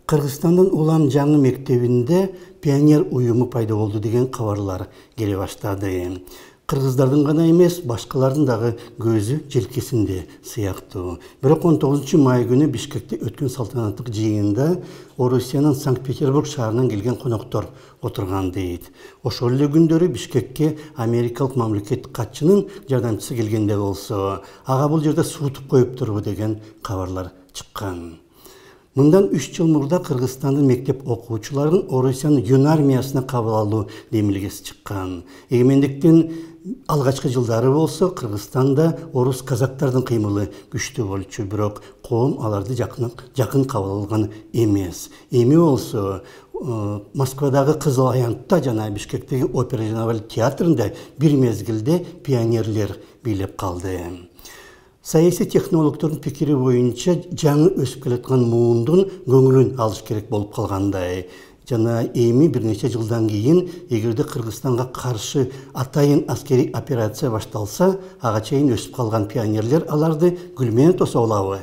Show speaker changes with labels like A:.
A: Кыргызстандын Улан жаңы мектебинде пионер уюму пайда болду деген кабарлар келе баштады. Кыргыздардын гана эмес, башкалардын дагы көзү желкесинде сыяктуу. Бирок 19 май күнү Бишкекте өткөн салтанаттык жыйында Орусиянын Санкт-Петербург шаарынан келген коноктор отурган дейт. Ошол эле күндөрү Бишкекке америкалык мамлекеттик катчынын жардамчысы келгенде болсо, ага бул жерде суутуп коюптурбу деген кабарлар чыккан. Мындан 3 жыл мурда Кыргызстандын мектеп окуучуларын Орусиянын юн армиясына кабыл алуу демилгеси чыккан. Эгемендиктин алгачкы жылдары болсо Кыргызстанда орус казактардын кыймылы күчтүү болчу, бирок коом аларды жакын кабыл алган эмес. Эми болсо Москвадагы Кызыл Аянтта жана Бишкектеги опера жана балет театрында бир мезгилде пионерлер бийлеп калды. Саясий технологдордун пикири боюнча жаңы өсүп келаткан муундун көңүлүн алыш керек болуп калгандай. Жана эми бир нече жылдан кийин эгерде Кыргызстанга каршы атайын аскерий операция башталса, ага чейин өсүп калган пионерлер аларды гүл менен тосо алабы?